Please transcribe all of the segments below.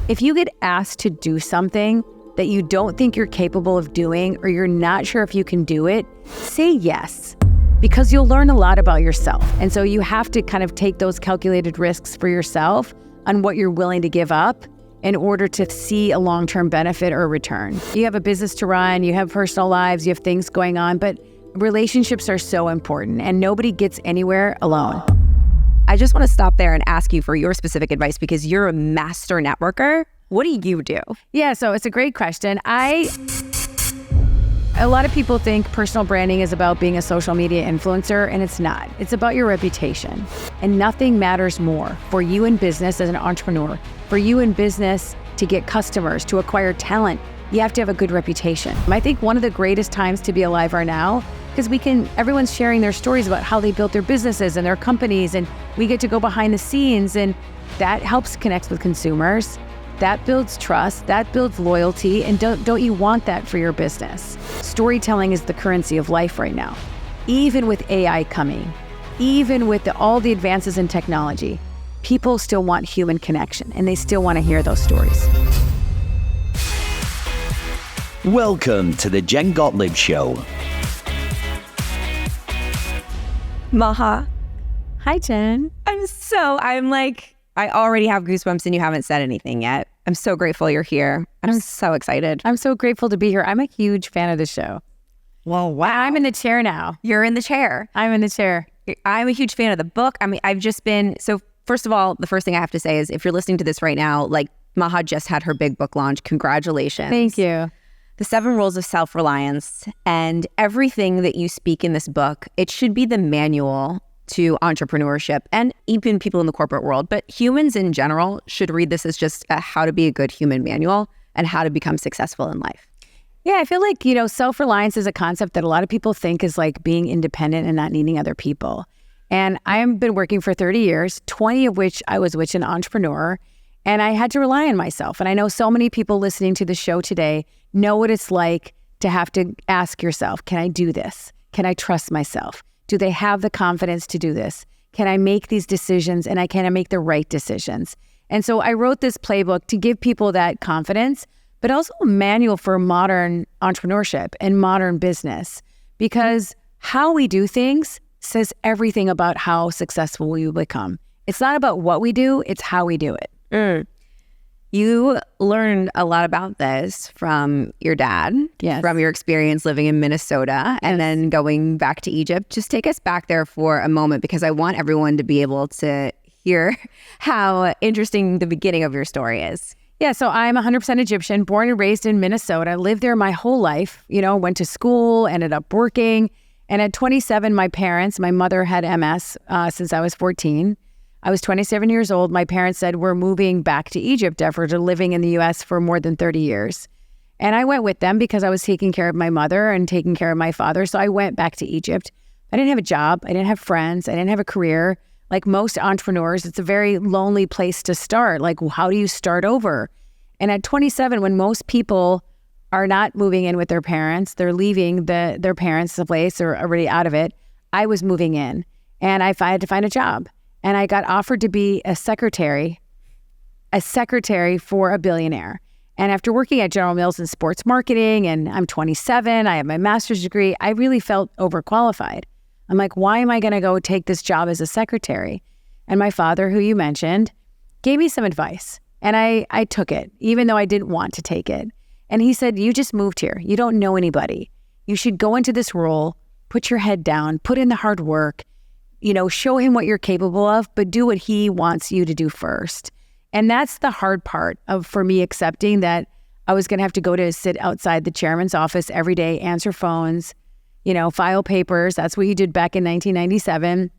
If you get asked to do something that you don't think you're capable of doing, or you're not sure if you can do it, say yes, because you'll learn a lot about yourself. And so you have to kind of take those calculated risks for yourself on what you're willing to give up in order to see a long-term benefit or return. You have a business to run, you have personal lives, you have things going on, but relationships are so important, and nobody gets anywhere alone. I just want to stop there and ask you for your specific advice, because you're a master networker. What do you do? Yeah, so it's a great question. A lot of people think personal branding is about being a social media influencer, and it's not. It's about your reputation. And nothing matters more for you in business as an entrepreneur, for you in business to get customers, to acquire talent. You have to have a good reputation. I think one of the greatest times to be alive are now, because everyone's sharing their stories about how they built their businesses and their companies, and we get to go behind the scenes, and that helps connect with consumers. That builds trust, that builds loyalty, and don't you want that for your business? Storytelling is the currency of life right now. Even with AI coming, even with all the advances in technology, people still want human connection, and they still want to hear those stories. Welcome to the Jen Gottlieb Show. Maha. Hi, Jen. I already have goosebumps and you haven't said anything yet. I'm so grateful you're here. I'm so excited. I'm so grateful to be here. I'm a huge fan of the show. Well, wow. I'm in the chair now. You're in the chair. I'm in the chair. I'm a huge fan of the book. So first of all, the first thing I have to say is if you're listening to this right now, like Maha just had her big book launch. Congratulations. Thank you. The 7 Rules of Self-Reliance, and everything that you speak in this book, it should be the manual to entrepreneurship and even people in the corporate world. But humans in general should read this as just a how to be a good human manual and how to become successful in life. Yeah, I feel like, self-reliance is a concept that a lot of people think is like being independent and not needing other people. And I have been working for 30 years, 20 of which I was an entrepreneur, and I had to rely on myself. And I know so many people listening to the show today know what it's like to have to ask yourself, can I do this? Can I trust myself? Do they have the confidence to do this? Can I make these decisions, and can I make the right decisions? And so I wrote this playbook to give people that confidence, but also a manual for modern entrepreneurship and modern business, because how we do things says everything about how successful we will become. It's not about what we do, it's how we do it. You learned a lot about this from your dad, yes, from your experience living in Minnesota, and then going back to Egypt. Just take us back there for a moment, because I want everyone to be able to hear how interesting the beginning of your story is. Yeah, so I'm 100% Egyptian, born and raised in Minnesota, lived there my whole life, went to school, ended up working. And at 27, my mother had MS since I was 14. I was 27 years old. My parents said, we're moving back to Egypt after living in the US for more than 30 years. And I went with them because I was taking care of my mother and taking care of my father. So I went back to Egypt. I didn't have a job. I didn't have friends. I didn't have a career. Like most entrepreneurs, it's a very lonely place to start. Like, how do you start over? And at 27, when most people are not moving in with their parents, they're leaving their parents' place or already out of it, I was moving in, and I had to find a job. And I got offered to be a secretary for a billionaire. And after working at General Mills in sports marketing, and I'm 27, I have my master's degree, I really felt overqualified. I'm like, why am I going to go take this job as a secretary? And my father, who you mentioned, gave me some advice. And I took it, even though I didn't want to take it. And he said, you just moved here. You don't know anybody. You should go into this role, put your head down, put in the hard work, show him what you're capable of, but do what he wants you to do first. And that's the hard part for me accepting that I was going to have to go to sit outside the chairman's office every day, answer phones, file papers. That's what you did back in 1997.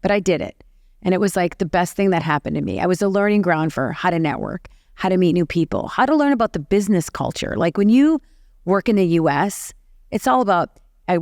But I did it. And it was like the best thing that happened to me. I was a learning ground for how to network, how to meet new people, how to learn about the business culture. Like when you work in the US, it's all about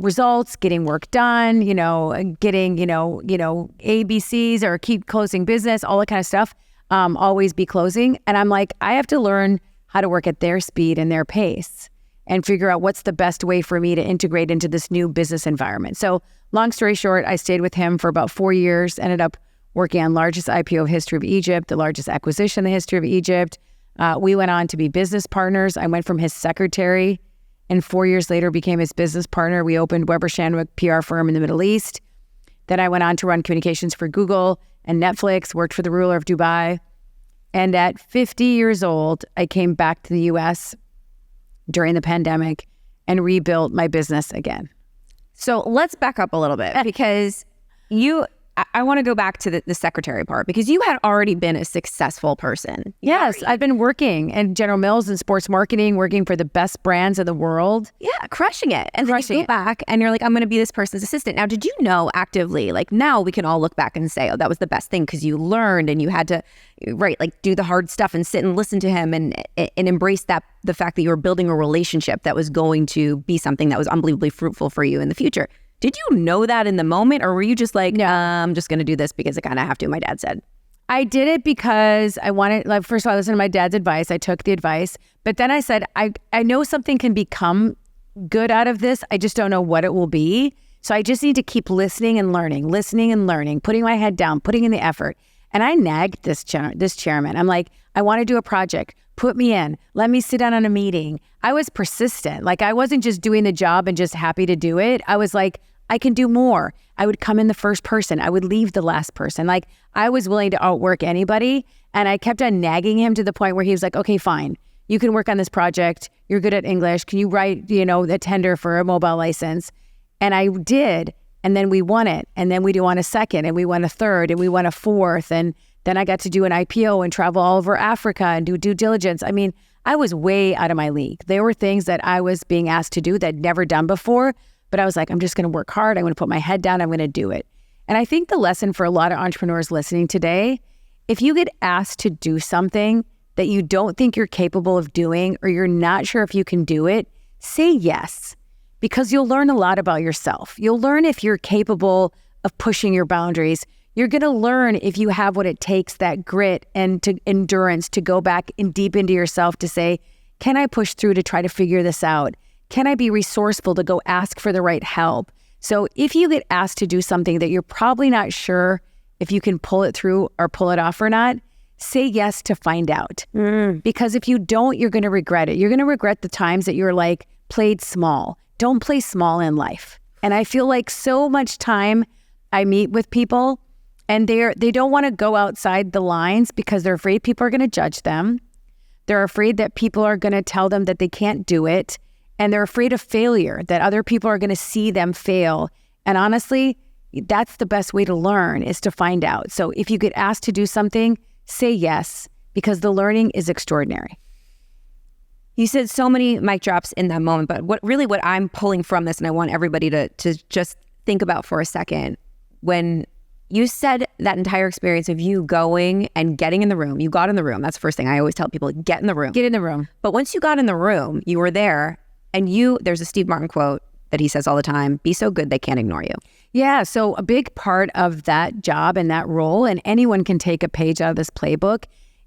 results, getting work done, getting, ABCs or keep closing business, all that kind of stuff, always be closing. And I'm like, I have to learn how to work at their speed and their pace and figure out what's the best way for me to integrate into this new business environment. So long story short, I stayed with him for about 4 years, ended up working on largest IPO of history of Egypt, the largest acquisition in the history of Egypt, We went on to be business partners. I went from his secretary and 4 years later became his business partner. We opened Weber Shandwick PR firm in the Middle East. Then I went on to run communications for Google and Netflix, worked for the ruler of Dubai. And at 50 years old, I came back to the US during the pandemic and rebuilt my business again. So let's back up a little bit because I want to go back to the secretary part because you had already been a successful person. Yes, I've been working at General Mills in sports marketing, working for the best brands in the world. Yeah, crushing it. And then you go back and you're like, I'm going to be this person's assistant. Now, did you know actively, like now we can all look back and say, oh, that was the best thing because you learned and you had to, right, like do the hard stuff and sit and listen to him and embrace the fact that you were building a relationship that was going to be something that was unbelievably fruitful for you in the future. Did you know that in the moment or were you just like, I'm just going to do this because I kind of have to, my dad said? I did it because I wanted, like, first of all, I listened to my dad's advice. I took the advice. But then I said, I know something can become good out of this. I just don't know what it will be. So I just need to keep listening and learning, putting my head down, putting in the effort. And I nagged this chairman. I'm like, I want to do a project. Put me in. Let me sit down on a meeting. I was persistent. Like I wasn't just doing the job and just happy to do it. I was like, I can do more. I would come in the first person. I would leave the last person. Like I was willing to outwork anybody. And I kept on nagging him to the point where he was like, okay, fine. You can work on this project. You're good at English. Can you write, a tender for a mobile license? And I did. And then we won it. And then we won a second and we won a third and we won a fourth. And then I got to do an IPO and travel all over Africa and do due diligence. I mean, I was way out of my league. There were things that I was being asked to do that I'd never done before. But I was like, I'm just going to work hard. I'm going to put my head down. I'm going to do it. And I think the lesson for a lot of entrepreneurs listening today, if you get asked to do something that you don't think you're capable of doing or you're not sure if you can do it, say yes, because you'll learn a lot about yourself. You'll learn if you're capable of pushing your boundaries. You're going to learn if you have what it takes, that grit and endurance to go back and deep into yourself to say, can I push through to try to figure this out? Can I be resourceful to go ask for the right help? So if you get asked to do something that you're probably not sure if you can pull it through or pull it off or not, say yes to find out. Because if you don't, you're going to regret it. You're going to regret the times that you're like, played small. Don't play small in life. And I feel like so much time I meet with people and they don't want to go outside the lines because they're afraid people are going to judge them. They're afraid that people are going to tell them that they can't do it. And they're afraid of failure, that other people are going to see them fail. And honestly, that's the best way to learn is to find out. So if you get asked to do something, say yes, because the learning is extraordinary. You said so many mic drops in that moment, but what I'm pulling from this, and I want everybody to just think about for a second, when you said that entire experience of you going and getting in the room, you got in the room. That's the first thing I always tell people, get in the room. Get in the room. But once you got in the room, you were there. And there's a Steve Martin quote that he says all the time, be so good they can't ignore you. Yeah, so a big part of that job and that role, and anyone can take a page out of this playbook,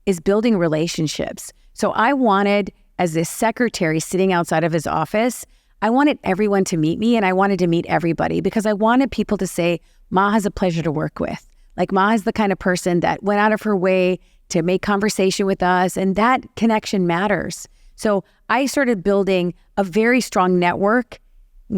is building relationships. So I wanted, as this secretary sitting outside of his office, I wanted everyone to meet me and I wanted to meet everybody because I wanted people to say, Maha's a pleasure to work with. Like Maha's the kind of person that went out of her way to make conversation with us, and that connection matters. So I started building a very strong network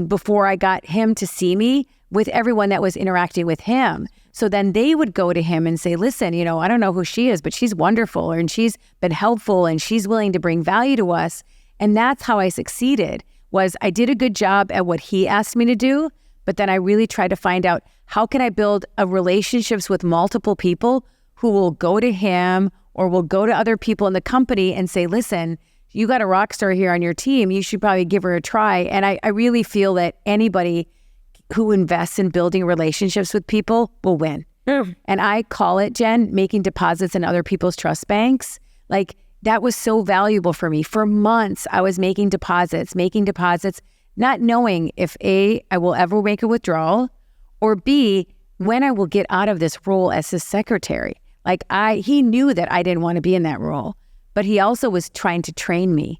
before I got him to see me with everyone that was interacting with him. So then they would go to him and say, listen, I don't know who she is, but she's wonderful and she's been helpful and she's willing to bring value to us. And that's how I succeeded, was I did a good job at what he asked me to do, but then I really tried to find out how can I build relationships with multiple people who will go to him or will go to other people in the company and say, listen, you got a rock star here on your team. You should probably give her a try. And I really feel that anybody who invests in building relationships with people will win. And I call it, Jen, making deposits in other people's trust banks. Like that was so valuable for me. For months, I was making deposits, not knowing if A, I will ever make a withdrawal, or B, when I will get out of this role as his secretary. Like he knew that I didn't want to be in that role. But he also was trying to train me.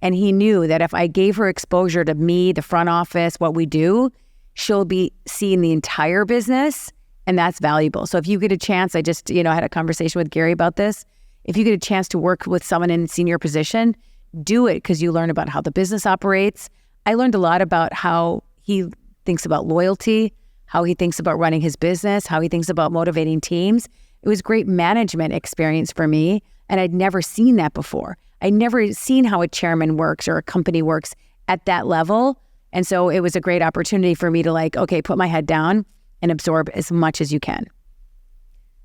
And he knew that if I gave her exposure to me, the front office, what we do, she'll be seeing the entire business. And that's valuable. So if you get a chance, I just, had a conversation with Gary about this. if you get a chance to work with someone in a senior position, do it because you learn about how the business operates. I learned a lot about how he thinks about loyalty, how he thinks about running his business, how he thinks about motivating teams. It was great management experience for me, and I'd never seen that before. I'd never seen how a chairman works or a company works at that level. And so it was a great opportunity for me to okay, put my head down and absorb as much as you can.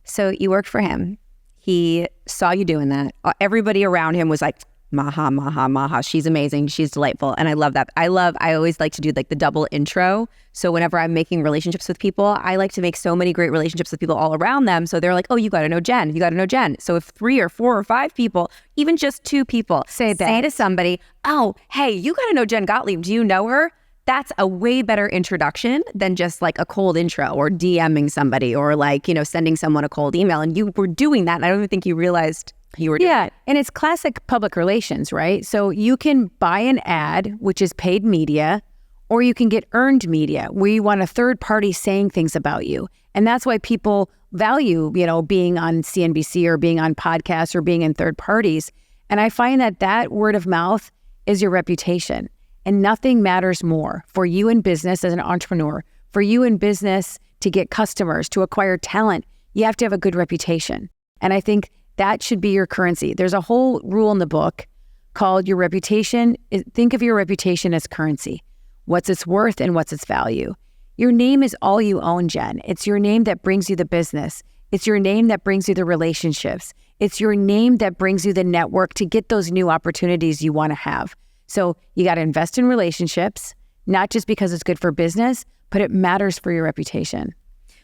So you worked for him. He saw you doing that. Everybody around him was like, Maha, Maha, Maha. She's amazing. She's delightful. And I love that. I always like to do the double intro. So whenever I'm making relationships with people, I like to make so many great relationships with people all around them. So they're like, oh, you got to know Jen. You got to know Jen. So if 3 or 4 or 5 people, even just 2 people say to somebody, oh, hey, you got to know Jen Gottlieb. Do you know her? That's a way better introduction than just a cold intro or DMing somebody or sending someone a cold email. And you were doing that. And I don't even think you realized you were doing it. And it's classic public relations, right? So you can buy an ad, which is paid media, or you can get earned media where you want a third party saying things about you. And that's why people value, being on CNBC or being on podcasts or being in third parties. And I find that word of mouth is your reputation. And nothing matters more for you in business as an entrepreneur, for you in business to get customers, to acquire talent. You have to have a good reputation. And I think that should be your currency. There's a whole rule in the book called your reputation. Think of your reputation as currency. What's its worth and what's its value? Your name is all you own, Jen. It's your name that brings you the business. It's your name that brings you the relationships. It's your name that brings you the network to get those new opportunities you want to have. So you got to invest in relationships, not just because it's good for business, but it matters for your reputation.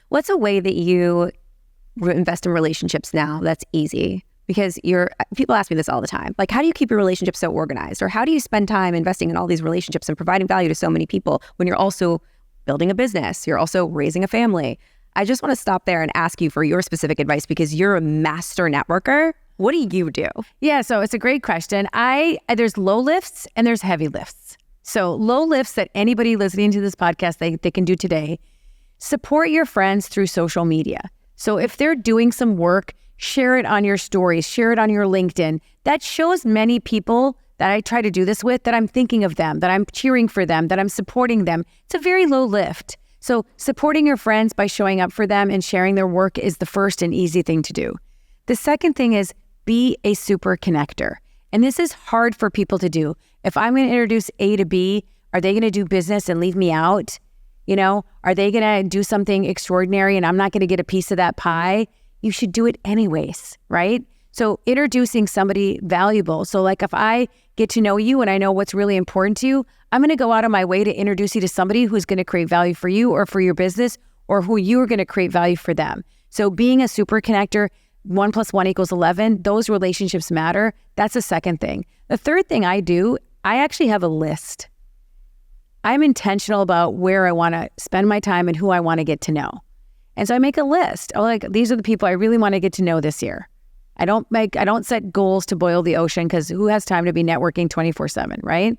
What's a way that you invest in relationships now that's easy? Because people ask me this all the time. How do you keep your relationships so organized? Or how do you spend time investing in all these relationships and providing value to so many people when you're also building a business? You're also raising a family. I just want to stop there and ask you for your specific advice because you're a master networker. What do you do? Yeah, so it's a great question. There's low lifts and there's heavy lifts. So low lifts that anybody listening to this podcast, they can do today. Support your friends through social media. So if they're doing some work, share it on your stories, share it on your LinkedIn. That shows many people that I try to do this with that I'm thinking of them, that I'm cheering for them, that I'm supporting them. It's a very low lift. So supporting your friends by showing up for them and sharing their work is the first and easy thing to do. The second thing is be a super connector. And this is hard for people to do. If I'm going to introduce A to B, are they going to do business and leave me out? Are they going to do something extraordinary and I'm not going to get a piece of that pie? You should do it anyways, right? So introducing somebody valuable. So if I get to know you and I know what's really important to you, I'm going to go out of my way to introduce you to somebody who's going to create value for you or for your business or who you are going to create value for them. So being a super connector, 1 + 1 = 11, those relationships matter. That's the second thing. The third thing I do, I actually have a list. I'm intentional about where I want to spend my time and who I want to get to know. And so I make a list. These are the people I really want to get to know this year. I don't set goals to boil the ocean because who has time to be networking 24/7, right?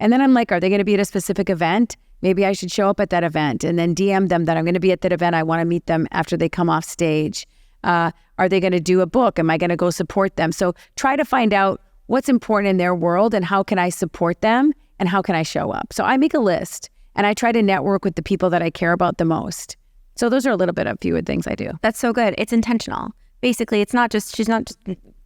And then I'm are they going to be at a specific event? Maybe I should show up at that event and then DM them that I'm going to be at that event. I want to meet them after they come off stage. Are they going to do a book? Am I going to go support them? So try to find out what's important in their world and how can I support them and how can I show up? So I make a list and I try to network with the people that I care about the most. So those are a little bit of few things I do. That's so good. It's intentional. Basically, she's not just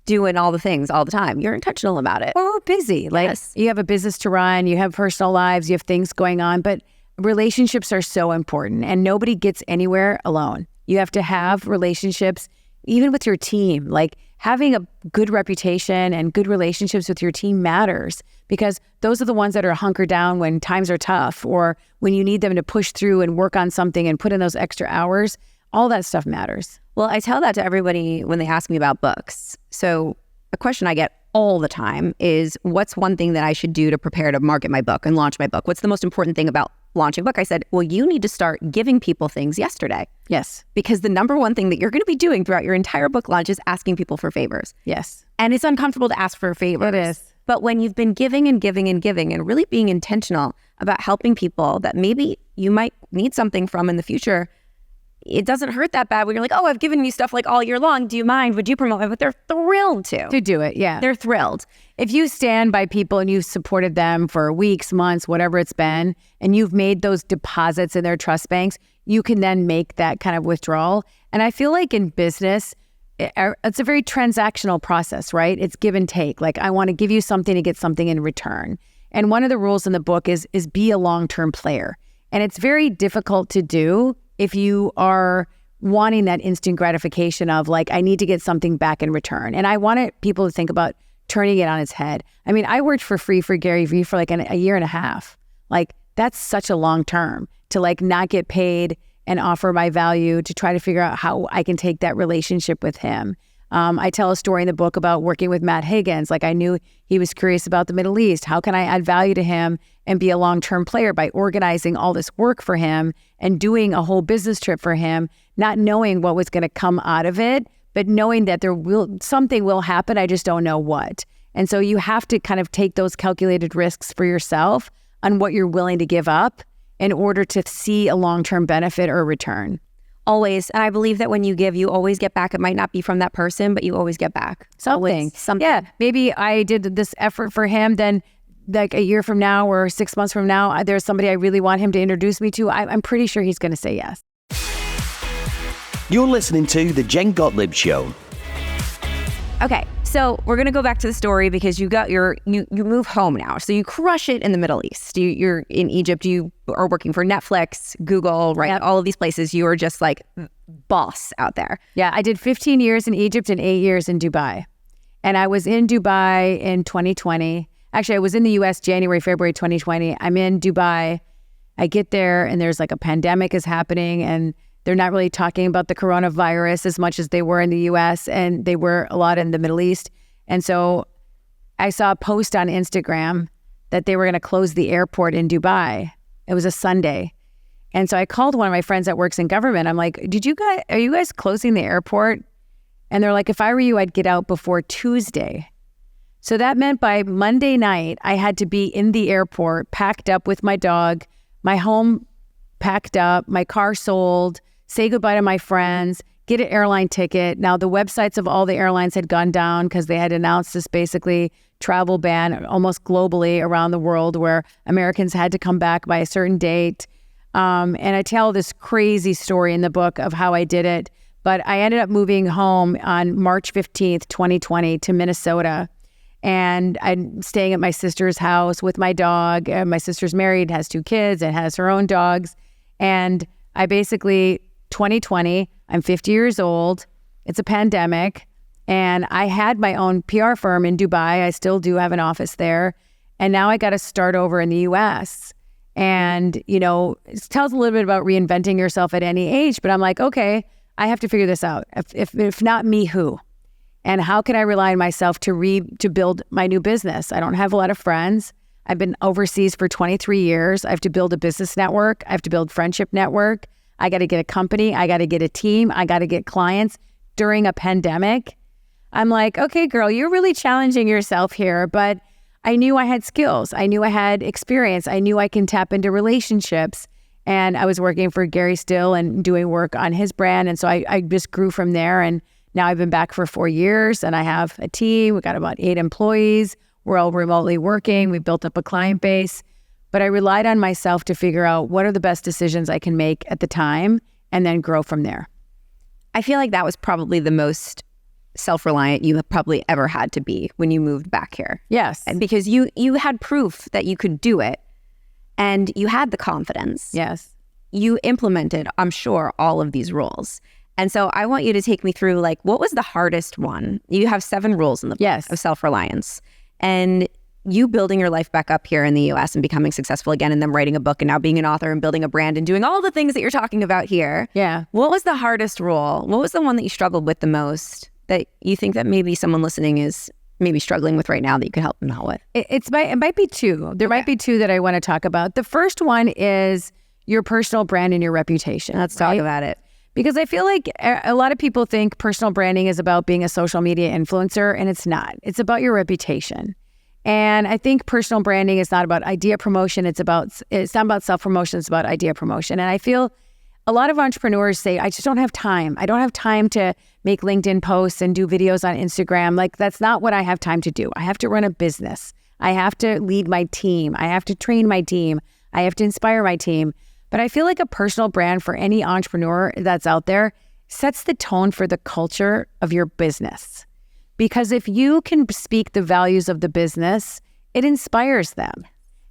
doing all the things all the time. You're intentional about it. Well, we're busy. Yes. You have a business to run, you have personal lives, you have things going on, but relationships are so important and nobody gets anywhere alone. You have to have relationships even with your team. Having a good reputation and good relationships with your team matters because those are the ones that are hunkered down when times are tough or when you need them to push through and work on something and put in those extra hours. All that stuff matters. Well, I tell that to everybody when they ask me about books. So a question I get all the time is, what's one thing that I should do to prepare to market my book and launch my book? What's the most important thing about launching a book? I said, well, you need to start giving people things yesterday. Yes. Because the number one thing that you're going to be doing throughout your entire book launch is asking people for favors. Yes. And it's uncomfortable to ask for favors. It is. But when you've been giving and giving and giving and really being intentional about helping people that maybe you might need something from in the future, it doesn't hurt that bad when you're like, oh, I've given you stuff like all year long. Do you mind? Would you promote it? But they're thrilled to do it. Yeah. They're thrilled. If you stand by people and you've supported them for weeks, months, whatever it's been, and you've made those deposits in their trust banks, you can then make that kind of withdrawal. And I feel like in business, it's a very transactional process, right? It's give and take. Like, I want to give you something to get something in return. And one of the rules in the book is be a long-term player. And it's very difficult to do if you are wanting that instant gratification of like, I need to get something back in return. And I wanted people to think about turning it on its head. I mean, I worked for free for Gary Vee for like a year and a half. Like, that's such a long term to like not get paid and offer my value to try to figure out how I can take that relationship with him. I tell a story in the book about working with Matt Higgins. Like, I knew he was curious about the Middle East. How can I add value to him and be a long-term player by organizing all this work for him and doing a whole business trip for him, not knowing what was going to come out of it, but knowing that something will happen. I just don't know what. And so you have to kind of take those calculated risks for yourself on what you're willing to give up in order to see a long-term benefit or return. Always. And I believe that when you give, you always get back. It might not be from that person, but you always get back. Something. Yeah. Maybe I did this effort for him. Then like a year from now or 6 months from now, there's somebody I really want him to introduce me to. I'm pretty sure he's going to say yes. You're listening to The Jen Gottlieb Show. Okay, so we're gonna go back to the story because you move home now. So you crush it in the Middle East. You're in Egypt. You are working for Netflix, Google, right? Yep. All of these places. You are just like boss out there. Yeah, I did 15 years in Egypt and 8 years in Dubai. And I was in Dubai in 2020. Actually, I was in the US January, February 2020. I'm in Dubai. I get there and there's like a pandemic is happening and they're not really talking about the coronavirus as much as they were in the US, and they were a lot in the Middle East. And so I saw a post on Instagram that they were going to close the airport in Dubai. It was a Sunday. And so I called one of my friends that works in government. I'm like, are you guys closing the airport? And they're like, if I were you, I'd get out before Tuesday. So that meant by Monday night, I had to be in the airport, packed up with my dog, my home packed up, my car sold, say goodbye to my friends, get an airline ticket. Now, the websites of all the airlines had gone down because they had announced this basically travel ban almost globally around the world where Americans had to come back by a certain date. And I tell this crazy story in the book of how I did it. But I ended up moving home on March 15th, 2020 to Minnesota. And I'm staying at my sister's house with my dog. My sister's married, has 2 kids, and has her own dogs. And I basically... 2020, I'm 50 years old. It's a pandemic. And I had my own PR firm in Dubai. I still do have an office there. And now I got to start over in the US. And, you know, it tells a little bit about reinventing yourself at any age. But I'm like, okay, I have to figure this out. If not me, who? And how can I rely on myself to build my new business? I don't have a lot of friends. I've been overseas for 23 years. I have to build a business network. I have to build friendship network. I got to get a company. I got to get a team. I got to get clients during a pandemic. I'm like, okay, girl, you're really challenging yourself here. But I knew I had skills. I knew I had experience. I knew I can tap into relationships. And I was working for Gary Still and doing work on his brand. And so I just grew from there. And now I've been back for 4 years and I have a team. We got about 8 employees. We're all remotely working. We built up a client base. But I relied on myself to figure out what are the best decisions I can make at the time and then grow from there. I feel like that was probably the most self-reliant you have probably ever had to be when you moved back here. Yes. Because you had proof that you could do it and you had the confidence. Yes. You implemented, I'm sure, all of these rules. And so I want you to take me through, like, what was the hardest one? You have 7 rules in the book of self-reliance. And you building your life back up here in the US and becoming successful again, and then writing a book and now being an author and building a brand and doing all the things that you're talking about here. Yeah. What was the hardest rule? What was the one that you struggled with the most that you think that maybe someone listening is maybe struggling with right now that you could help them out with? It might be 2. There might be 2 that I want to talk about. The first one is your personal brand and your reputation. Let's talk about it. Because I feel like a lot of people think personal branding is about being a social media influencer, and it's not. It's about your reputation. And I think personal branding is not about idea promotion. It's not about self-promotion. It's about idea promotion. And I feel a lot of entrepreneurs say, I just don't have time. I don't have time to make LinkedIn posts and do videos on Instagram. Like, that's not what I have time to do. I have to run a business. I have to lead my team. I have to train my team. I have to inspire my team. But I feel like a personal brand for any entrepreneur that's out there sets the tone for the culture of your business. Because if you can speak the values of the business, it inspires them.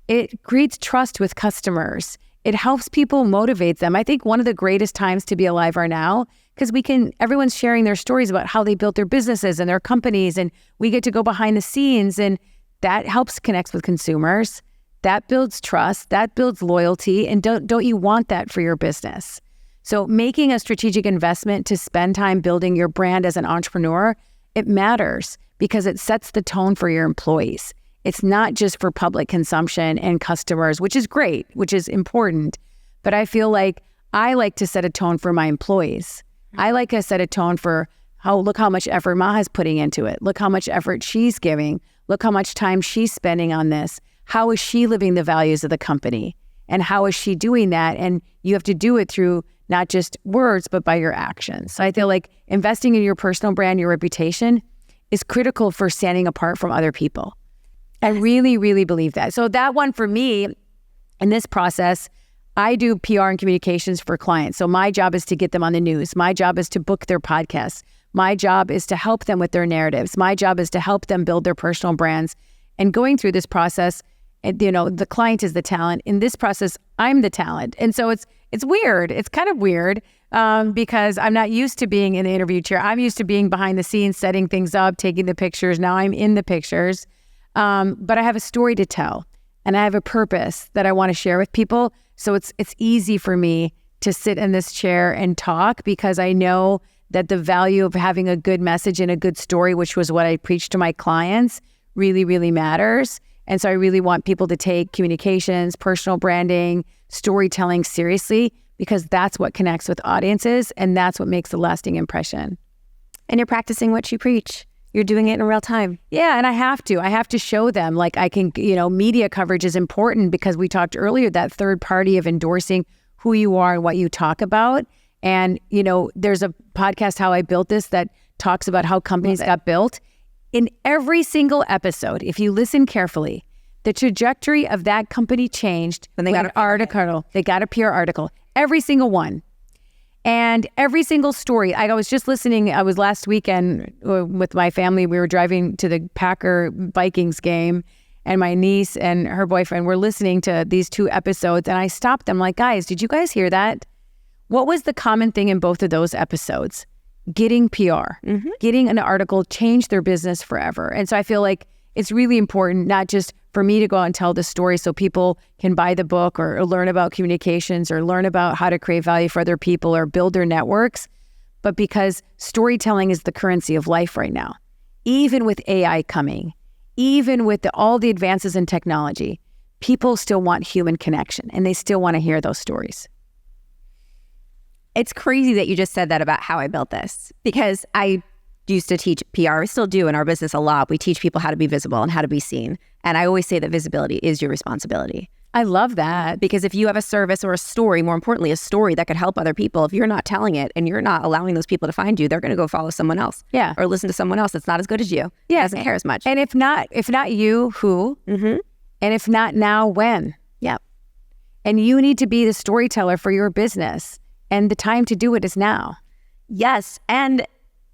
It creates trust with customers. It helps people, motivate them. I think one of the greatest times to be alive are now, because everyone's sharing their stories about how they built their businesses and their companies, and we get to go behind the scenes, and that helps connect with consumers. That builds trust, that builds loyalty, and don't you want that for your business? So making a strategic investment to spend time building your brand as an entrepreneur, it matters because it sets the tone for your employees. It's not just for public consumption and customers, which is great, which is important. But I feel like I like to set a tone for my employees. I like to set a tone for look how much effort Maha's putting into it. Look how much effort she's giving. Look how much time she's spending on this. How is she living the values of the company? And how is she doing that? And you have to do it through not just words, but by your actions. So I feel like investing in your personal brand, your reputation, is critical for standing apart from other people. I really, really believe that. So that one for me, in this process, I do PR and communications for clients. So my job is to get them on the news. My job is to book their podcasts. My job is to help them with their narratives. My job is to help them build their personal brands. And going through this process, the client is the talent. In this process, I'm the talent. And so it's weird. It's kind of weird because I'm not used to being in the interview chair. I'm used to being behind the scenes, setting things up, taking the pictures. Now I'm in the pictures. But I have a story to tell, and I have a purpose that I want to share with people. So it's easy for me to sit in this chair and talk because I know that the value of having a good message and a good story, which was what I preach to my clients, really, really matters. And so I really want people to take communications, personal branding, storytelling seriously because that's what connects with audiences and that's what makes a lasting impression. And you're practicing what you preach. You're doing it in real time. Yeah, and I have to show them like I can, media coverage is important because we talked earlier that third party of endorsing who you are and what you talk about. And, there's a podcast, How I Built This, that talks about how companies got built. In every single episode, if you listen carefully, the trajectory of that company changed when they got an article. They got a PR article, every single one. And every single story, I was just listening, I was last weekend with my family, we were driving to the Packer-Vikings game, and my niece and her boyfriend were listening to these two episodes, and I stopped them like, guys, did you guys hear that? What was the common thing in both of those episodes? Getting PR, getting an article changed their business forever. And so I feel like it's really important, not just for me to go out and tell the story so people can buy the book or learn about communications or learn about how to create value for other people or build their networks, but because storytelling is the currency of life right now. Even with AI coming, even with all the advances in technology, people still want human connection and they still want to hear those stories. It's crazy that you just said that about How I Built This because I used to teach PR. We still do in our business a lot. We teach people how to be visible and how to be seen. And I always say that visibility is your responsibility. I love that. Because if you have a service or a story, more importantly, a story that could help other people, if you're not telling it and you're not allowing those people to find you, they're going to go follow someone else. Yeah. Or listen to someone else that's not as good as you. Yeah. Doesn't care as much. And if not you, who? And if not now, when? Yeah. And you need to be the storyteller for your business. And the time to do it is now. Yes. And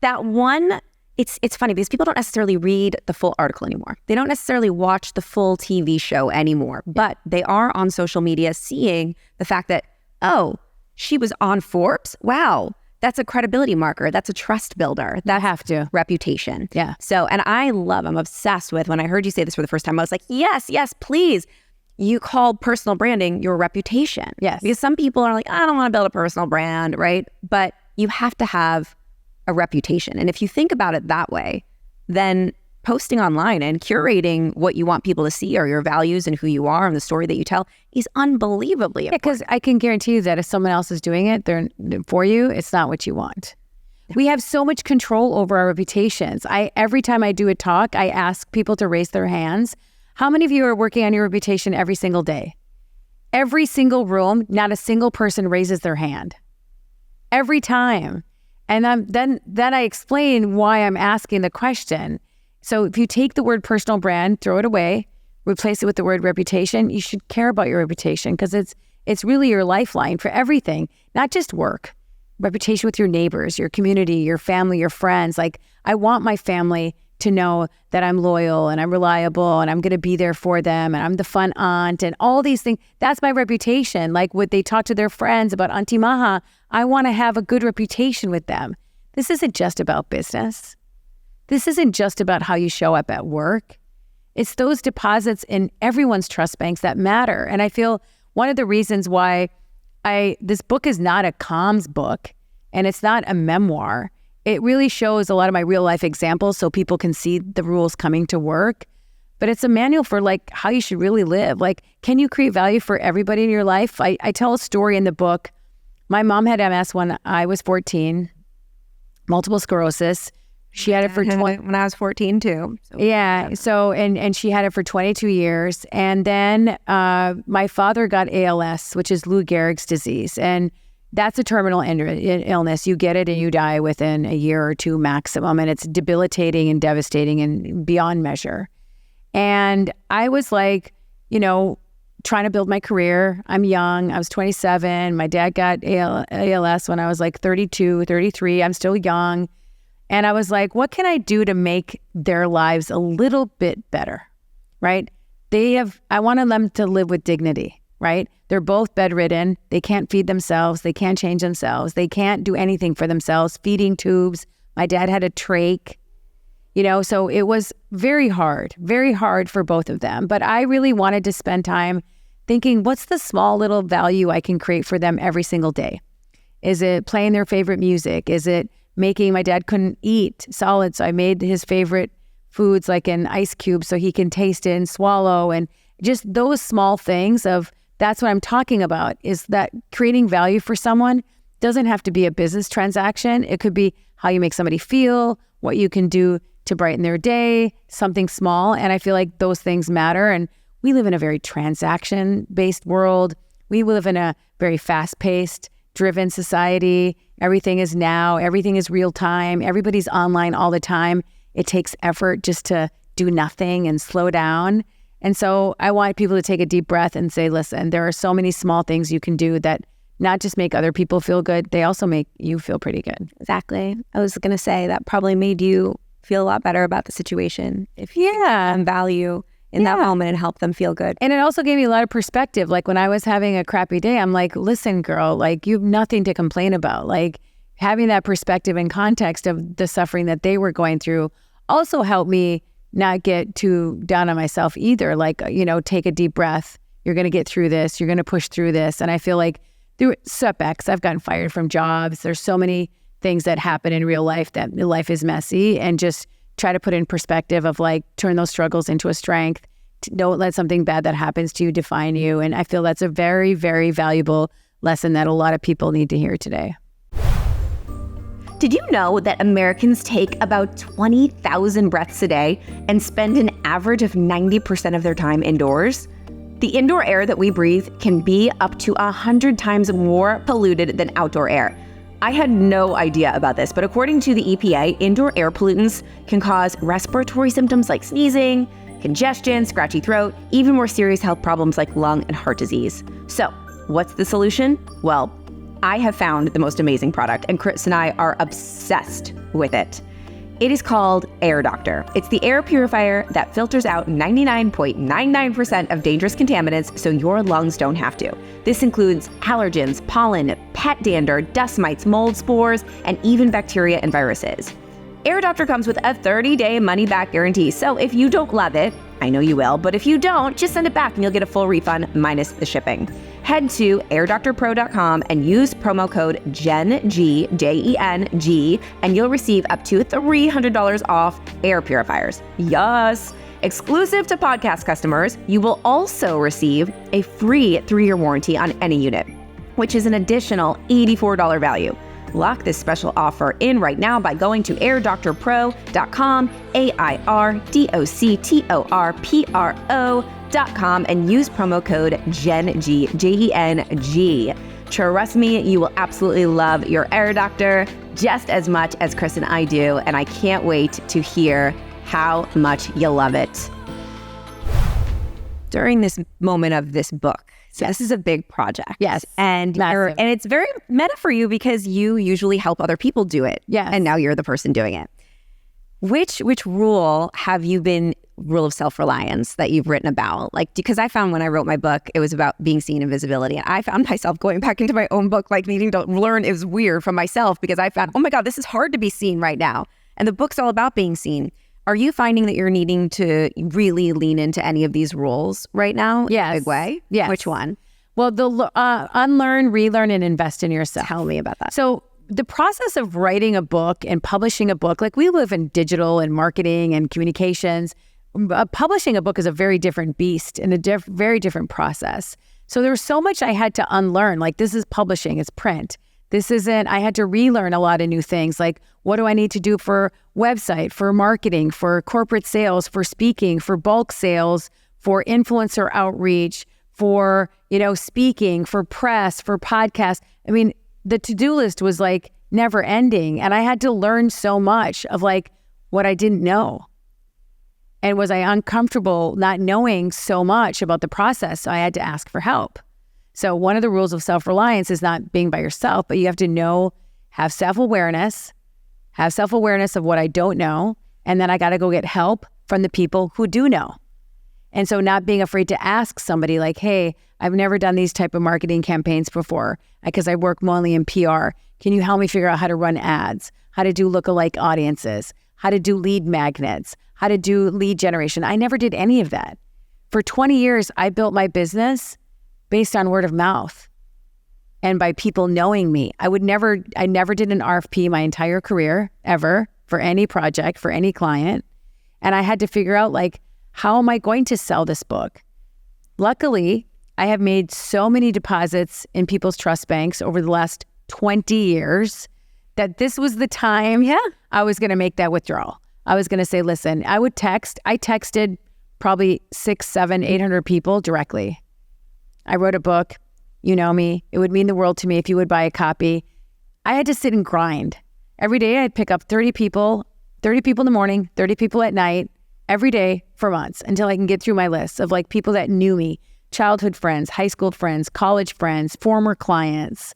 that one, it's funny because people don't necessarily read the full article anymore. They don't necessarily watch the full TV show anymore, but they are on social media seeing the fact that, oh, she was on Forbes. Wow. That's a credibility marker. That's a trust builder. That have to. Reputation. Yeah. So, and I'm obsessed with, when I heard you say this for the first time, I was like, yes, please. You call personal branding your reputation. Yes. Because some people are like, I don't want to build a personal brand, right? But you have to have a reputation. And if you think about it that way, then posting online and curating what you want people to see or your values and who you are and the story that you tell is unbelievably important. Because I can guarantee you that if someone else is doing it for you, it's not what you want. We have so much control over our reputations. Every time I do a talk, I ask people to raise their hands. How many of you are working on your reputation every single day? Every single room, not a single person raises their hand. every time. And then I explain why I'm asking the question. So if you take the word personal brand, throw it away, replace it with the word reputation, you should care about your reputation because it's really your lifeline for everything, not just work. Reputation with your neighbors, your community, your family, your friends. Like, I want my family to know that I'm loyal and I'm reliable and I'm going to be there for them and I'm the fun aunt and all these things. That's my reputation. Like, what they talk to their friends about Auntie Maha, I want to have a good reputation with them. This isn't just about business. This isn't just about how you show up at work. It's those deposits in everyone's trust banks that matter. And I feel one of the reasons why this book is not a comms book and it's not a memoir. It really shows a lot of my real life examples so people can see the rules coming to work. But it's a manual for like how you should really live. Like, can you create value for everybody in your life? I tell a story in the book. My mom had MS when I was 14, multiple sclerosis. She had it for when I was 14 too. So. Yeah. So, and she had it for 22 years. And then my father got ALS, which is Lou Gehrig's disease. And that's a terminal illness. You get it and you die within a year or two maximum. And it's debilitating and devastating and beyond measure. And I was like, trying to build my career. I'm young. I was 27. My dad got ALS when I was like 32, 33. I'm still young. And I was like, what can I do to make their lives a little bit better, right? I wanted them to live with dignity, right? They're both bedridden. They can't feed themselves. They can't change themselves. They can't do anything for themselves. Feeding tubes. My dad had a trach, so it was very hard for both of them. But I really wanted to spend time thinking, what's the small little value I can create for them every single day? Is it playing their favorite music? Is it my dad couldn't eat solid, so I made his favorite foods like an ice cube so he can taste it and swallow. And just those small things that's what I'm talking about, is that creating value for someone doesn't have to be a business transaction. It could be how you make somebody feel, what you can do to brighten their day, something small. And I feel like those things matter. And we live in a very transaction-based world. We live in a very fast-paced, driven society. Everything is now, everything is real time. Everybody's online all the time. It takes effort just to do nothing and slow down. And so I want people to take a deep breath and say, listen, there are so many small things you can do that not just make other people feel good, they also make you feel pretty good. Exactly. I was going to say that probably made you feel a lot better about the situation if you can value in that moment and help them feel good. And it also gave me a lot of perspective. Like, when I was having a crappy day, I'm like, listen, girl, like, you have nothing to complain about. Like, having that perspective and context of the suffering that they were going through also helped me not get too down on myself either. Like, take a deep breath. You're going to get through this. You're going to push through this. And I feel like through setbacks, I've gotten fired from jobs. There's so many things that happen in real life that life is messy, and just try to put in perspective of like, turn those struggles into a strength. Don't let something bad that happens to you define you. And I feel that's a very, very valuable lesson that a lot of people need to hear today. Did you know that Americans take about 20,000 breaths a day and spend an average of 90% of their time indoors? The indoor air that we breathe can be up to 100 times more polluted than outdoor air. I had no idea about this, but according to the EPA, indoor air pollutants can cause respiratory symptoms like sneezing, congestion, scratchy throat, even more serious health problems like lung and heart disease. So, what's the solution? Well, I have found the most amazing product, and Chris and I are obsessed with it. It is called Air Doctor. It's the air purifier that filters out 99.99% of dangerous contaminants so your lungs don't have to. This includes allergens, pollen, pet dander, dust mites, mold spores, and even bacteria and viruses. Air Doctor comes with a 30-day money-back guarantee, so if you don't love it, I know you will, but if you don't, just send it back and you'll get a full refund minus the shipping. Head to airdoctorpro.com and use promo code JENG, J-E-N-G, and you'll receive up to $300 off air purifiers. Yes! Exclusive to podcast customers, you will also receive a free 3-year warranty on any unit, which is an additional $84 value. Lock this special offer in right now by going to airdoctorpro.com, AIRDOCTORPRO.com, and use promo code JENG, J-E-N-G. Trust me, you will absolutely love your Air Doctor just as much as Chris and I do, and I can't wait to hear how much you love it. During this moment of this book, so this is a big project. Yes. And it's very meta for you because you usually help other people do it. Yes. And now you're the person doing it. Which rule have you been rule of self-reliance that you've written about? Like, because I found when I wrote my book, it was about being seen and visibility. And I found myself going back into my own book, like needing to learn. It was weird from myself because I found, oh my God, this is hard to be seen right now. And the book's all about being seen. Are you finding that you're needing to really lean into any of these rules right now? Yes. In a big way? Yes. Which one? Well, the unlearn, relearn, and invest in yourself. Tell me about that. So the process of writing a book and publishing a book, like we live in digital and marketing and communications, publishing a book is a very different beast and a very different process. So there was so much I had to unlearn. Like, this is publishing, it's print. This isn't, I had to relearn a lot of new things. Like, what do I need to do for website, for marketing, for corporate sales, for speaking, for bulk sales, for influencer outreach, for, speaking, for press, for podcasts. I mean, the to-do list was like never ending. And I had to learn so much of like what I didn't know. And was I uncomfortable not knowing so much about the process? So I had to ask for help. So one of the rules of self-reliance is not being by yourself, but you have to have self-awareness of what I don't know. And then I got to go get help from the people who do know. And so not being afraid to ask somebody like, hey, I've never done these type of marketing campaigns before because I work mainly in PR. Can you help me figure out how to run ads, how to do lookalike audiences, how to do lead magnets, how to do lead generation? I never did any of that. For 20 years, I built my business based on word of mouth and by people knowing me. I never did an RFP my entire career ever for any project, for any client. And I had to figure out like, how am I going to sell this book? Luckily, I have made so many deposits in people's trust banks over the last 20 years that this was the time I was going to make that withdrawal. I was going to say, listen, I texted probably 600, 700, 800 people directly. I wrote a book, you know me, it would mean the world to me if you would buy a copy. I had to sit and grind. Every day I'd pick up 30 people in the morning, 30 people at night, every day for months until I can get through my list of like people that knew me, childhood friends, high school friends, college friends, former clients,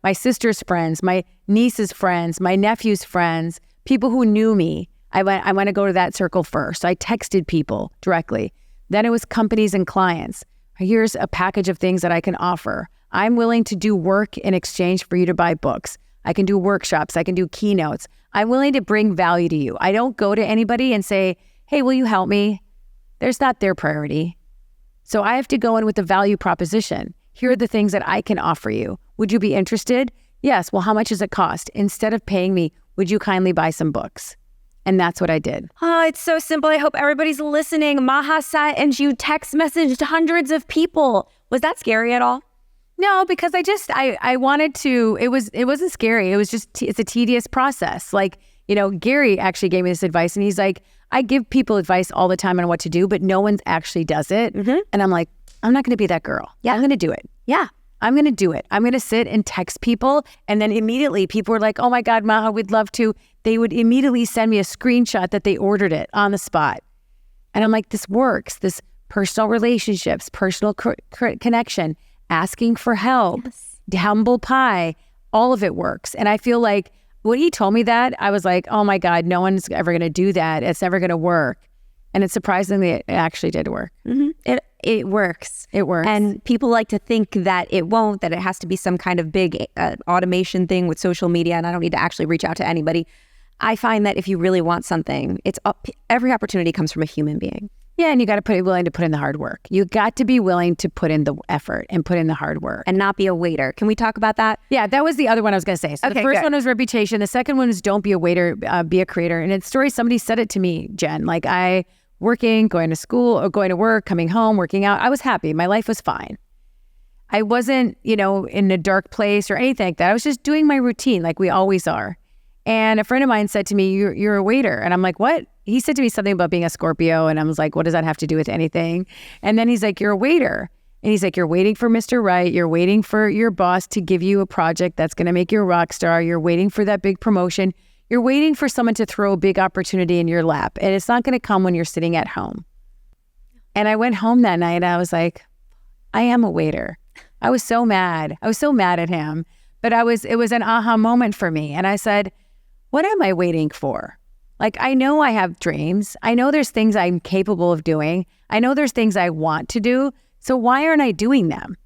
my sister's friends, my niece's friends, my nephew's friends, people who knew me. I want to go to that circle first. So I texted people directly. Then it was companies and clients. Here's a package of things that I can offer. I'm willing to do work in exchange for you to buy books. I can do workshops. I can do keynotes. I'm willing to bring value to you. I don't go to anybody and say, hey, will you help me? There's not their priority. So I have to go in with the value proposition. Here are the things that I can offer you. Would you be interested? Yes. Well, how much does it cost? Instead of paying me, would you kindly buy some books? And that's what I did. Oh, it's so simple. I hope everybody's listening. Maha sent you text messaged hundreds of people. Was that scary at all? No, because I wanted to, it wasn't scary. It was just, it's a tedious process. Like, Gary actually gave me this advice and he's like, I give people advice all the time on what to do, but no one actually does it. Mm-hmm. And I'm like, I'm not going to be that girl. Yeah. I'm going to do it. Yeah. I'm going to do it. I'm going to sit and text people. And then immediately people were like, oh my God, Maha, we'd love to. They would immediately send me a screenshot that they ordered it on the spot. And I'm like, this works. This personal relationships, personal connection, asking for help, humble pie, all of it works. And I feel like when he told me that, I was like, oh my God, no one's ever going to do that. It's never going to work. And it's surprisingly, it actually did work. Mm-hmm. It works. It works. And people like to think that it won't, that it has to be some kind of big automation thing with social media, and I don't need to actually reach out to anybody. I find that if you really want something, every opportunity comes from a human being. Yeah, and you got to be willing to put in the hard work. You got to be willing to put in the effort and put in the hard work. And not be a waiter. Can we talk about that? Yeah, that was the other one I was going to say. So the first one was reputation. The second one was don't be a waiter, be a creator. And it's story, somebody said it to me, Jen. Like working, going to school or going to work, coming home, working out. I was happy. My life was fine. I wasn't, in a dark place or anything like that. I was just doing my routine like we always are. And a friend of mine said to me, you're a waiter. And I'm like, what? He said to me something about being a Scorpio. And I was like, what does that have to do with anything? And then he's like, you're a waiter. And he's like, you're waiting for Mr. Right. You're waiting for your boss to give you a project that's going to make you a rock star. You're waiting for that big promotion. You're waiting for someone to throw a big opportunity in your lap. And it's not going to come when you're sitting at home. And I went home that night and I was like, I am a waiter. I was so mad. I was so mad at him. But it was an aha moment for me. And I said, what am I waiting for? Like, I know I have dreams. I know there's things I'm capable of doing. I know there's things I want to do. So why aren't I doing them?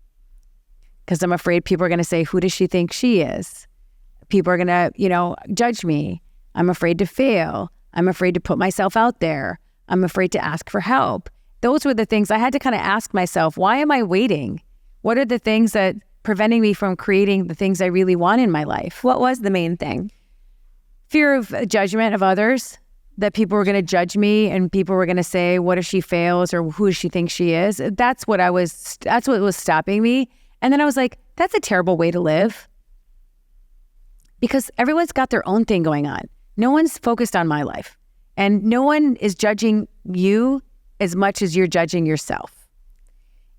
Because I'm afraid people are going to say, who does she think she is? People are going to, judge me. I'm afraid to fail. I'm afraid to put myself out there. I'm afraid to ask for help. Those were the things I had to kind of ask myself, why am I waiting? What are the things that preventing me from creating the things I really want in my life? What was the main thing? Fear of judgment of others, that people were going to judge me and people were going to say, what if she fails or who does she think she is? That's what was stopping me. And then I was like, that's a terrible way to live. Because everyone's got their own thing going on. No one's focused on my life. And no one is judging you as much as you're judging yourself.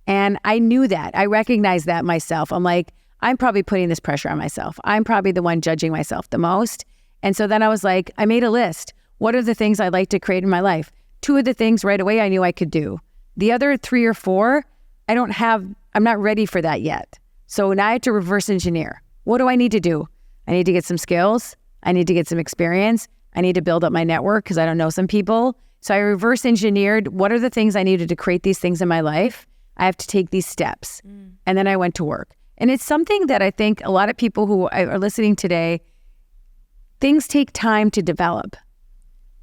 And I knew that. I recognized that myself. I'm like, I'm probably putting this pressure on myself. I'm probably the one judging myself the most. And so then I was like, I made a list. What are the things I'd like to create in my life? 2 of the things right away I knew I could do. The other 3 or 4, I'm not ready for that yet. So now I have to reverse engineer. What do I need to do? I need to get some skills. I need to get some experience. I need to build up my network because I don't know some people. So I reverse engineered what are the things I needed to create these things in my life. I have to take these steps. And then I went to work. And it's something that I think a lot of people who are listening today, things take time to develop.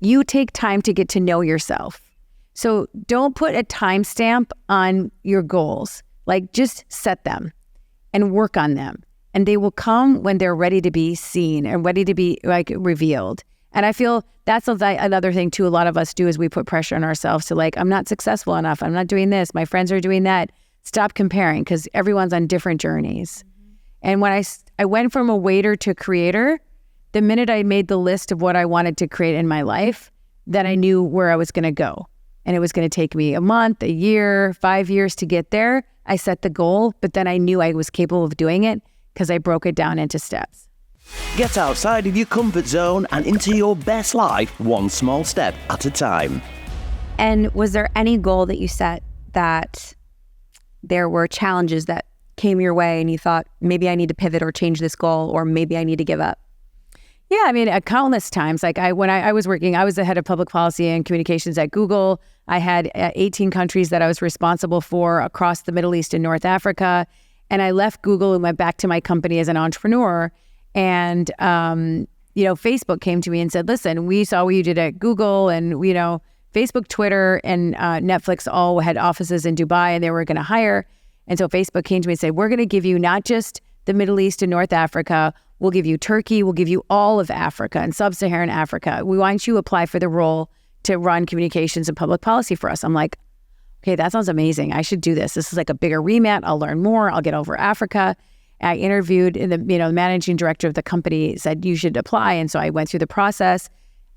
You take time to get to know yourself. So don't put a timestamp on your goals. Like, just set them and work on them. And they will come when they're ready to be seen and ready to be revealed. And I feel that's another thing too. A lot of us do is we put pressure on ourselves to I'm not successful enough. I'm not doing this. My friends are doing that. Stop comparing because everyone's on different journeys. And when I went from a waiter to creator, the minute I made the list of what I wanted to create in my life, then I knew where I was going to go. And it was going to take me a month, a year, 5 years to get there. I set the goal, but then I knew I was capable of doing it because I broke it down into steps. Get outside of your comfort zone and into your best life, one small step at a time. And was there any goal that you set that there were challenges that came your way and you thought, maybe I need to pivot or change this goal, or maybe I need to give up? Yeah, I mean, countless times. When I was working, I was the head of public policy and communications at Google. I had 18 countries that I was responsible for across the Middle East and North Africa. And I left Google and went back to my company as an entrepreneur. And, Facebook came to me and said, listen, we saw what you did at Google, and, Facebook, Twitter, and Netflix all had offices in Dubai, and they were going to hire. And so Facebook came to me and said, we're going to give you not just the Middle East and North Africa, we'll give you Turkey, we'll give you all of Africa and sub-Saharan Africa. We want you to apply for the role to run communications and public policy for us. I'm like, okay, that sounds amazing. I should do this. This is like a bigger remit. I'll learn more. I'll get over Africa. I interviewed, and the managing director of the company said, you should apply. And so I went through the process.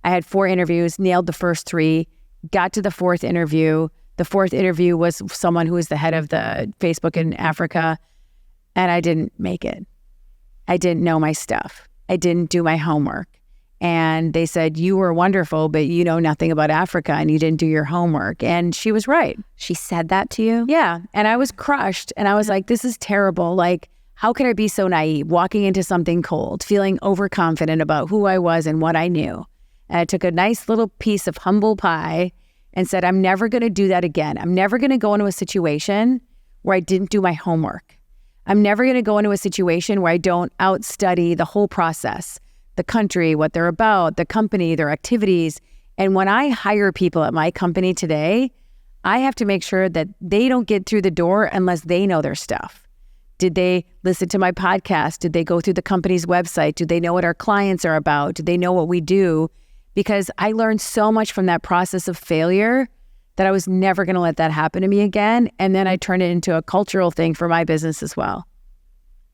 I had 4 interviews, nailed the first 3, got to the 4th interview. The 4th interview was someone who was the head of the Facebook in Africa, and I didn't make it. I didn't know my stuff. I didn't do my homework. And they said, you were wonderful, but you know nothing about Africa and you didn't do your homework. And she was right. She said that to you? Yeah. And I was crushed. And I was like, this is terrible. Like, how could I be so naive, walking into something cold, feeling overconfident about who I was and what I knew? And I took a nice little piece of humble pie and said, I'm never going to do that again. I'm never going to go into a situation where I didn't do my homework. I'm never going to go into a situation where I don't outstudy the whole process, the country, what they're about, the company, their activities. And when I hire people at my company today, I have to make sure that they don't get through the door unless they know their stuff. Did they listen to my podcast? Did they go through the company's website? Do they know what our clients are about? Do they know what we do? Because I learned so much from that process of failure that I was never going to let that happen to me again. And then I turned it into a cultural thing for my business as well.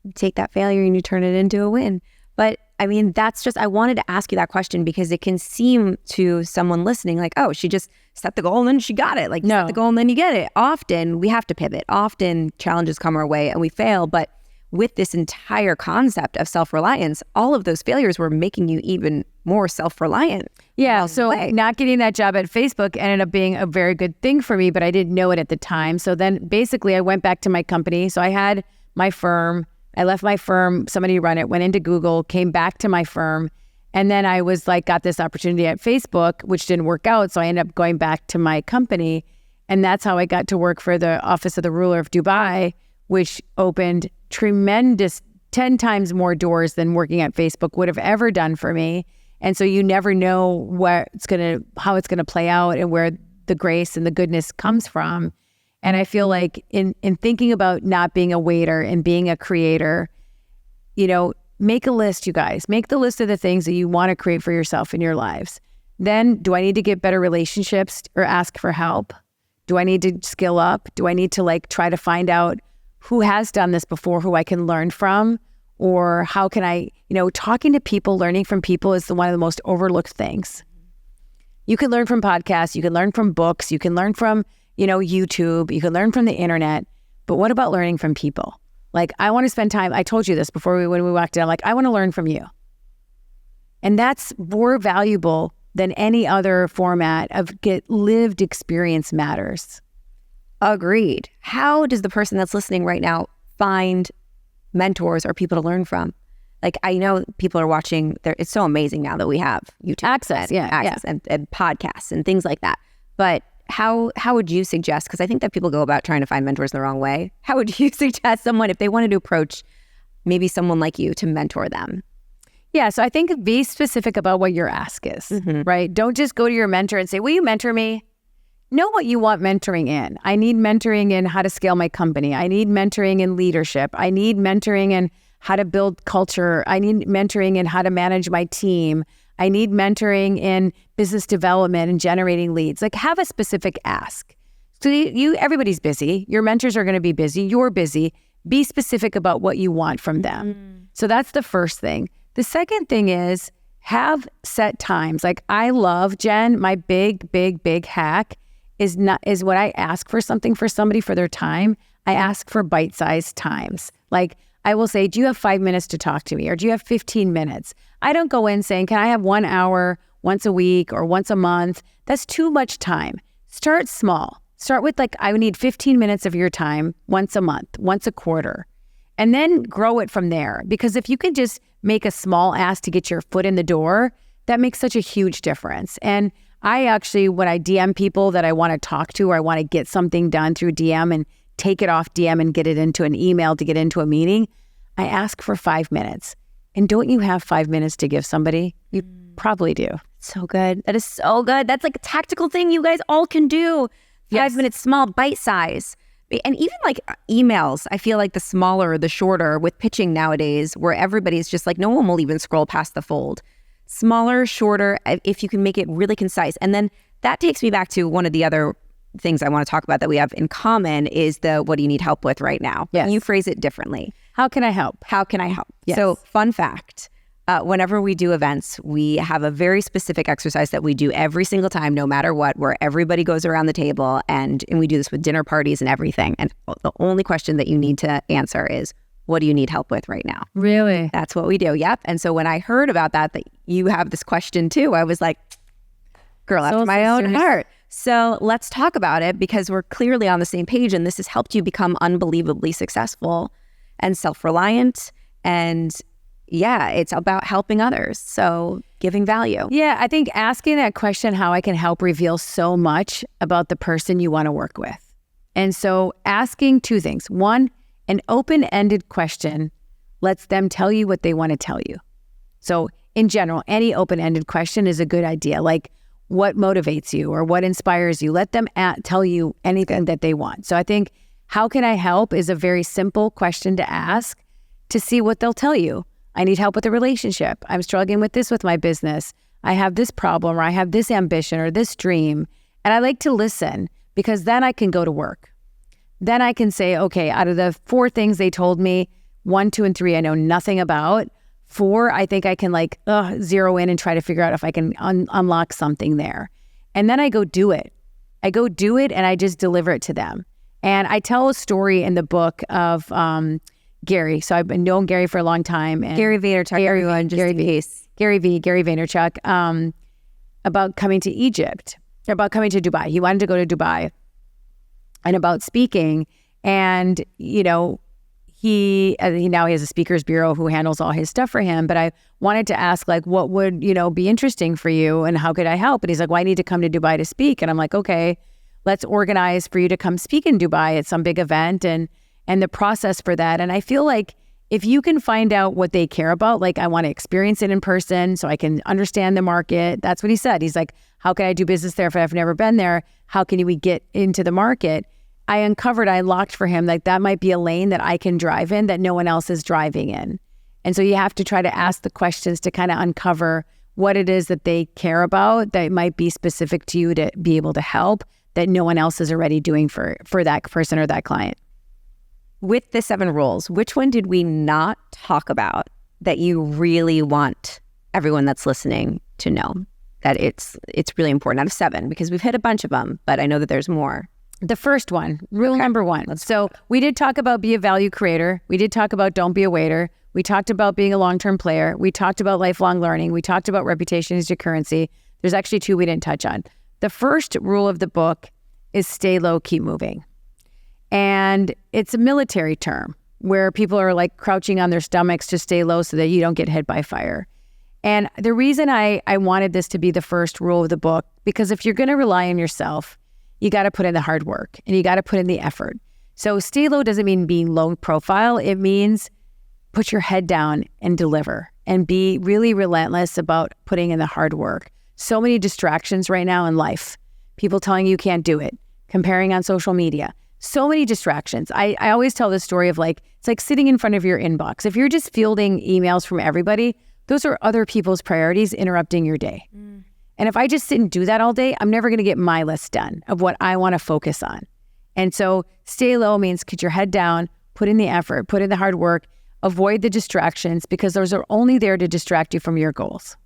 You take that failure and you turn it into a win. But I mean, I wanted to ask you that question because it can seem to someone listening like, oh, she just set the goal and then she got it. Like, set the goal and then you get it. Often we have to pivot. Often challenges come our way and we fail. But with this entire concept of self-reliance, all of those failures were making you even more self-reliant. Yeah. So not getting that job at Facebook ended up being a very good thing for me, but I didn't know it at the time. So then basically I went back to my company. So I had my firm. I left my firm, somebody run it, went into Google, came back to my firm. And then I was like, got this opportunity at Facebook, which didn't work out. So I ended up going back to my company. And that's how I got to work for the Office of the Ruler of Dubai, which opened tremendous 10 times more doors than working at Facebook would have ever done for me. And so you never know how it's gonna play out and where the grace and the goodness comes from. And I feel like in thinking about not being a waiter and being a creator, make a list, you guys. Make the list of the things that you want to create for yourself in your lives. Then, do I need to get better relationships or ask for help? Do I need to skill up? Do I need to try to find out who has done this before, who I can learn from? Or how can I, talking to people, learning from people is one of the most overlooked things. You can learn from podcasts, you can learn from books, you can learn from, YouTube, you can learn from the internet, but what about learning from people? I want to spend time, I told you this before when we walked in, I want to learn from you. And that's more valuable than any other format of lived experience matters. Agreed. How does the person that's listening right now find mentors or people to learn from? I know people are watching, it's so amazing now that we have YouTube access and podcasts and things like that. But how would you suggest, because I think that people go about trying to find mentors in the wrong way. How would you suggest someone, if they wanted to approach maybe someone like you, to mentor them? Yeah, so I think be specific about what your ask is, right? Don't just go to your mentor and say, will you mentor me? Know what you want mentoring in. I need mentoring in how to scale my company. I need mentoring in leadership. I need mentoring in how to build culture. I need mentoring in how to manage my team. I need mentoring in business development and generating leads. Have a specific ask. So everybody's busy. Your mentors are going to be busy. You're busy. Be specific about what you want from them. So that's the first thing. The second thing is have set times. I love, Jen, my big hack is when I ask for something for somebody for their time, I ask for bite-sized times. I will say, do you have 5 minutes to talk to me? Or do you have 15 minutes? I don't go in saying, can I have 1 hour once a week or once a month? That's too much time. Start small. Start with I would need 15 minutes of your time once a month, once a quarter, and then grow it from there. Because if you can just make a small ask to get your foot in the door, that makes such a huge difference. And I actually, when I DM people that I want to talk to or I want to get something done through DM and take it off DM and get it into an email to get into a meeting, I ask for 5 minutes. And don't you have 5 minutes to give somebody? You probably do. So good. That is so good. That's a tactical thing you guys all can do. 5 minutes, small, bite size. And even emails, I feel the smaller, the shorter with pitching nowadays, where everybody's just no one will even scroll past the fold. Smaller, shorter, if you can make it really concise. And then that takes me back to one of the other things I want to talk about that we have in common is what do you need help with right now? Yes. And you phrase it differently. How can I help? How can I help? Yes. So fun fact, whenever we do events, we have a very specific exercise that we do every single time, no matter what, where everybody goes around the table and we do this with dinner parties and everything. And the only question that you need to answer is, what do you need help with right now? Really? That's what we do. Yep. And so when I heard about that you have this question too, I was like, girl after my own heart. So let's talk about it because we're clearly on the same page and this has helped you become unbelievably successful and self-reliant. And yeah, it's about helping others. So giving value. Yeah, I think asking that question, how I can help, reveals so much about the person you want to work with. And so asking two things. One, an open-ended question lets them tell you what they want to tell you. So in general, any open-ended question is a good idea. What motivates you or what inspires you? Let them tell you anything that they want. So I think, how can I help is a very simple question to ask to see what they'll tell you. I need help with a relationship. I'm struggling with this with my business. I have this problem, or I have this ambition or this dream. And I like to listen because then I can go to work. Then I can say, okay, out of the 4 things they told me, 1, 2, and 3, I know nothing about. 4, I think I can zero in and try to figure out if I can unlock something there. And then I go do it. I go do it and I just deliver it to them. And I tell a story in the book of Gary. So I've been known Gary for a long time. And Gary Vaynerchuk, everyone, just in case. Gary Vaynerchuk, about coming to Egypt, about coming to Dubai. He wanted to go to Dubai, and about speaking. And, you know, he now he has a speakers bureau who handles all his stuff for him. But I wanted to ask, like, what would, you know, be interesting for you and how could I help? And he's like, well, I need to come to Dubai to speak. And I'm like, okay, let's organize for you to come speak in Dubai at some big event and the process for that. And I feel like if you can find out what they care about, like I want to experience it in person so I can understand the market. That's what he said. He's like, how can I do business there if I've never been there? How can we get into the market? I unlocked for him, like that might be a lane that I can drive in that no one else is driving in. And so you have to try to ask the questions to kind of uncover what it is that they care about that might be specific to you to be able to help that no one else is already doing for that person or that client. With the 7 rules, which one did we not talk about that you really want everyone that's listening to know that it's really important out of 7? Because we've hit a bunch of them, but I know that there's more. The first one, rule number 1. So we did talk about be a value creator. We did talk about don't be a waiter. We talked about being a long-term player. We talked about lifelong learning. We talked about reputation is your currency. There's actually 2 we didn't touch on. The first rule of the book is stay low, keep moving. And it's a military term where people are like crouching on their stomachs to stay low so that you don't get hit by fire. And the reason I wanted this to be the first rule of the book, because if you're going to rely on yourself, you got to put in the hard work and you got to put in the effort. So stay low doesn't mean being low profile. It means put your head down and deliver and be really relentless about putting in the hard work. So many distractions right now in life. People telling you can't do it, comparing on social media. So many distractions. I always tell this story of like, it's like sitting in front of your inbox. If you're just fielding emails from everybody, those are other people's priorities interrupting your day. And if I just sit and do that all day, I'm never going to get my list done of what I want to focus on. And so stay low means put your head down, put in the effort, put in the hard work, avoid the distractions because those are only there to distract you from your goals.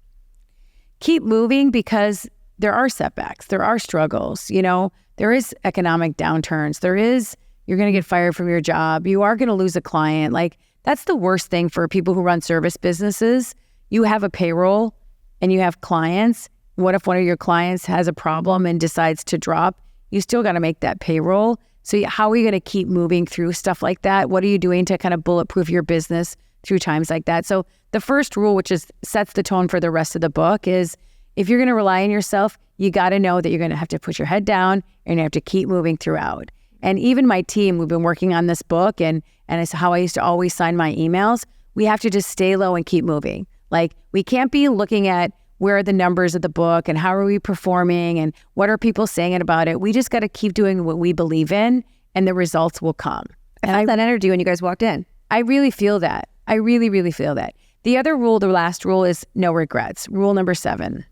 Keep moving because there are setbacks, there are struggles, you know, there is economic downturns, you're going to get fired from your job, you are going to lose a client. Like that's the worst thing for people who run service businesses. You have a payroll and you have clients. What if one of your clients has a problem and decides to drop? You still got to make that payroll. So how are you going to keep moving through stuff like that? What are you doing to kind of bulletproof your business through times like that? So the first rule, which sets the tone for the rest of the book, is if you're going to rely on yourself, you got to know that you're going to have to put your head down and you have to keep moving throughout. And even my team, we've been working on this book and it's how I used to always sign my emails. We have to just stay low and keep moving. Like we can't be looking at where are the numbers of the book and how are we performing and what are people saying about it. We just got to keep doing what we believe in and the results will come. I felt that energy when you guys walked in. I really feel that. I really, really feel that. The other rule, the last rule is no regrets. Rule number 7.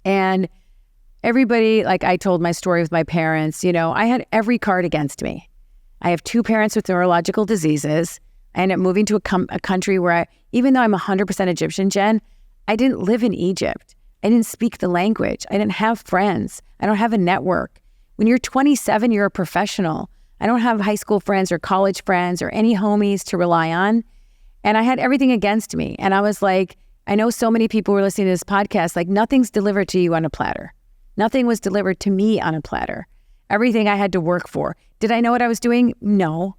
And everybody, like I told my story with my parents, you know, I had every card against me. I have 2 parents with neurological diseases. I ended up moving to a country where even though I'm 100% Egyptian, Jen, I didn't live in Egypt. I didn't speak the language. I didn't have friends. I don't have a network. When you're 27, you're a professional. I don't have high school friends or college friends or any homies to rely on. And I had everything against me. And I was like, I know so many people were listening to this podcast, like nothing's delivered to you on a platter. Nothing was delivered to me on a platter. Everything I had to work for. Did I know what I was doing? No.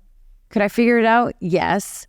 Could I figure it out? Yes.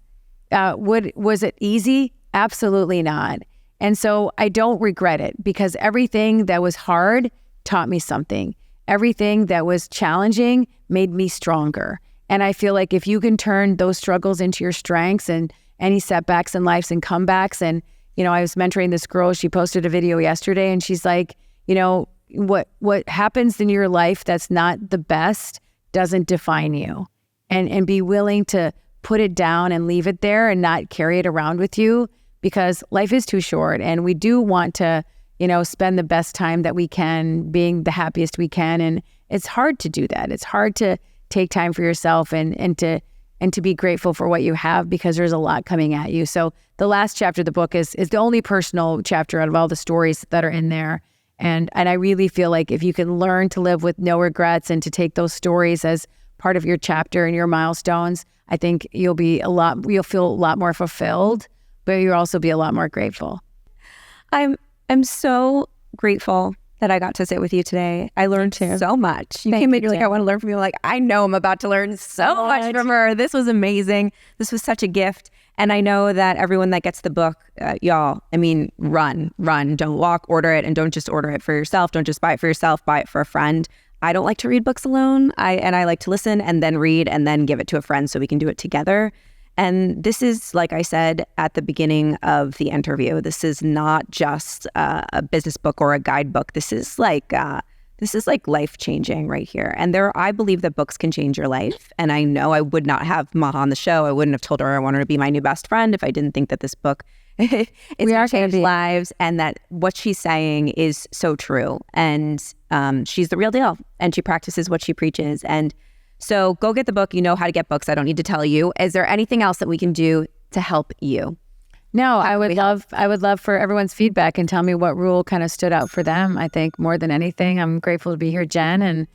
Was it easy? Absolutely not. And so I don't regret it because everything that was hard taught me something. Everything that was challenging made me stronger. And I feel like if you can turn those struggles into your strengths and any setbacks in life and comebacks, and, you know, I was mentoring this girl, she posted a video yesterday and she's like, you know, what happens in your life that's not the best doesn't define you. And be willing to put it down and leave it there and not carry it around with you because life is too short and we do want to, you know, spend the best time that we can being the happiest we can. And it's hard to do that. It's hard to take time for yourself and to be grateful for what you have because there's a lot coming at you. So the last chapter of the book is the only personal chapter out of all the stories that are in there. And I really feel like if you can learn to live with no regrets and to take those stories as part of your chapter and your milestones, I think you'll feel a lot more fulfilled, but you'll also be a lot more grateful. I'm so grateful that I got to sit with you today. I learned so much. You came in, you're like, I want to learn from you. I'm like, I know I'm about to learn so much from her. This was amazing. This was such a gift. And I know that everyone that gets the book, y'all, I mean, run. Don't walk, order it. And don't just order it for yourself. Don't just buy it for yourself. Buy it for a friend. I don't like to read books alone. I like to listen and then read and then give it to a friend so we can do it together. And this is, like I said at the beginning of the interview, this is not just a business book or a guidebook. This is like life-changing right here. And I believe that books can change your life. And I know I would not have Maha on the show. I wouldn't have told her I wanted to be my new best friend if I didn't think that this book is going to change lives, and that what she's saying is so true. And she's the real deal. And she practices what she preaches. And so go get the book. You know how to get books. I don't need to tell you. Is there anything else that we can do to help you? No, I would love for everyone's feedback and tell me what rule kind of stood out for them. I think more than anything, I'm grateful to be here, Jen, and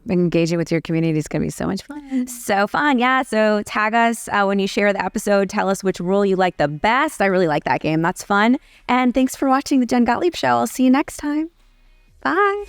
engaging with your community is going to be so much fun. So fun. Yeah. So tag us when you share the episode. Tell us which rule you like the best. I really like that game. That's fun. And thanks for watching the Jen Gottlieb Show. I'll see you next time. Bye.